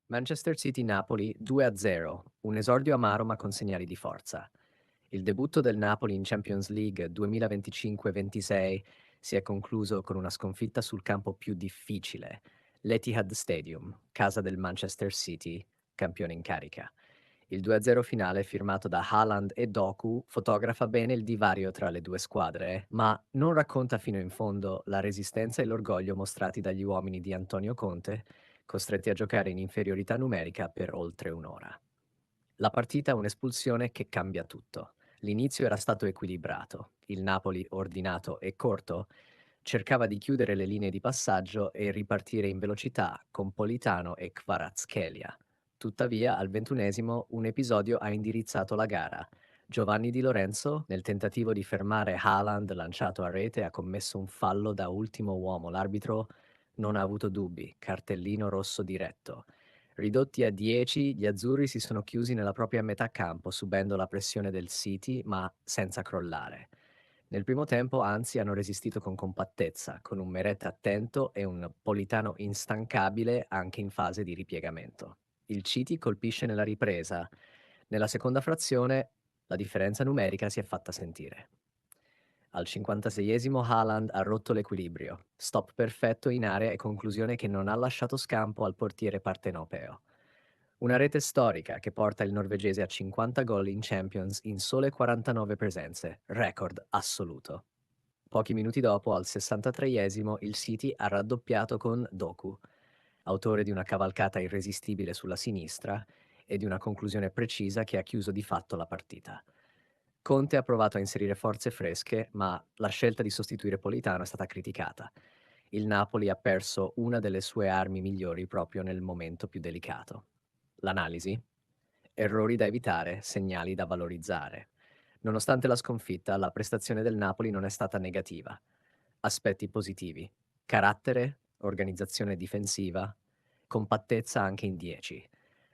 Manchester City-Napoli 2-0, un esordio amaro ma con segnali di forza. Il debutto del Napoli in Champions League 2025-26 si è concluso con una sconfitta sul campo più difficile, l'Etihad Stadium, casa del Manchester City, campione in carica. Il 2-0 finale, firmato da Haaland e Doku, fotografa bene il divario tra le due squadre, ma non racconta fino in fondo la resistenza e l'orgoglio mostrati dagli uomini di Antonio Conte, costretti a giocare in inferiorità numerica per oltre un'ora. La partita è un'espulsione che cambia tutto. L'inizio era stato equilibrato, il Napoli ordinato e corto cercava di chiudere le linee di passaggio e ripartire in velocità con Politano e Kvaratskhelia. Tuttavia, al 21esimo, un episodio ha indirizzato la gara. Giovanni Di Lorenzo, nel tentativo di fermare Haaland lanciato a rete, ha commesso un fallo da ultimo uomo. L'arbitro non ha avuto dubbi, cartellino rosso diretto. Ridotti a 10, gli azzurri si sono chiusi nella propria metà campo, subendo la pressione del City, ma senza crollare. Nel primo tempo, anzi, hanno resistito con compattezza, con un Meret attento e un Politano instancabile anche in fase di ripiegamento. Il City colpisce nella ripresa. Nella seconda frazione la differenza numerica si è fatta sentire. Al 56esimo Haaland ha rotto l'equilibrio. Stop perfetto in area e conclusione che non ha lasciato scampo al portiere partenopeo. Una rete storica che porta il norvegese a 50 gol in Champions in sole 49 presenze, record assoluto. Pochi minuti dopo, al 63esimo, il City ha raddoppiato con Doku, autore di una cavalcata irresistibile sulla sinistra e di una conclusione precisa che ha chiuso di fatto la partita. Conte ha provato a inserire forze fresche, ma la scelta di sostituire Politano è stata criticata. Il Napoli ha perso una delle sue armi migliori proprio nel momento più delicato. L'analisi? Errori da evitare, segnali da valorizzare. Nonostante la sconfitta, la prestazione del Napoli non è stata negativa. Aspetti positivi: carattere, organizzazione difensiva, compattezza anche in 10.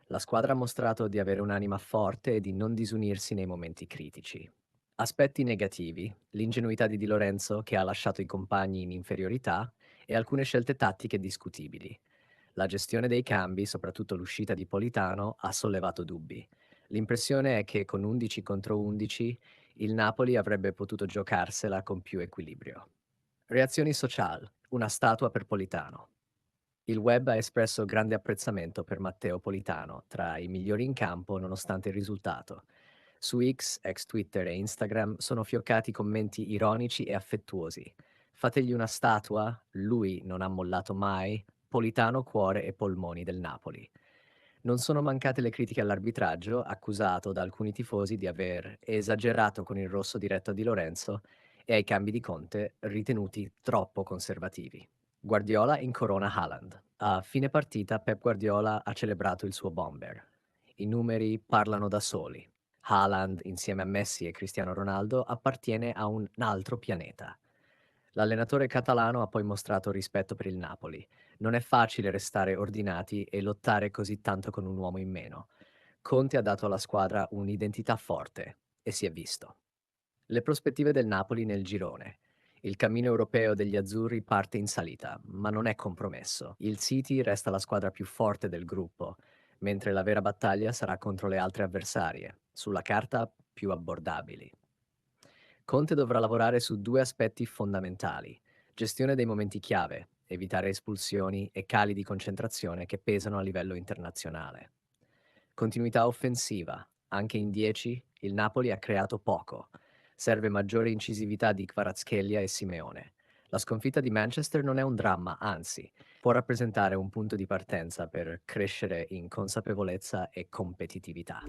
La squadra ha mostrato di avere un'anima forte e di non disunirsi nei momenti critici. Aspetti negativi: l'ingenuità di Di Lorenzo che ha lasciato i compagni in inferiorità e alcune scelte tattiche discutibili. La gestione dei cambi, soprattutto l'uscita di Politano, ha sollevato dubbi. L'impressione è che con 11 contro 11 il Napoli avrebbe potuto giocarsela con più equilibrio. Reazioni social, una statua per Politano. Il web ha espresso grande apprezzamento per Matteo Politano, tra i migliori in campo nonostante il risultato. Su X, ex Twitter e Instagram sono fioccati commenti ironici e affettuosi. Fategli una statua, lui non ha mollato mai, Politano cuore e polmoni del Napoli. Non sono mancate le critiche all'arbitraggio, accusato da alcuni tifosi di aver esagerato con il rosso diretto a Di Lorenzo e ai cambi di Conte ritenuti troppo conservativi. Guardiola incorona Haaland. A fine partita Pep Guardiola ha celebrato il suo bomber. I numeri parlano da soli. Haaland, insieme a Messi e Cristiano Ronaldo, appartiene a un altro pianeta. L'allenatore catalano ha poi mostrato rispetto per il Napoli. Non è facile restare ordinati e lottare così tanto con un uomo in meno. Conte ha dato alla squadra un'identità forte e si è visto. Le prospettive del Napoli nel girone. Il cammino europeo degli azzurri parte in salita, ma non è compromesso. Il City resta la squadra più forte del gruppo, mentre la vera battaglia sarà contro le altre avversarie, sulla carta più abbordabili. Conte dovrà lavorare su due aspetti fondamentali: gestione dei momenti chiave, evitare espulsioni e cali di concentrazione che pesano a livello internazionale. Continuità offensiva. Anche in 10 il Napoli ha creato poco. Serve maggiore incisività di Kvaratskhelia e Simeone. La sconfitta di Manchester non è un dramma, anzi, può rappresentare un punto di partenza per crescere in consapevolezza e competitività.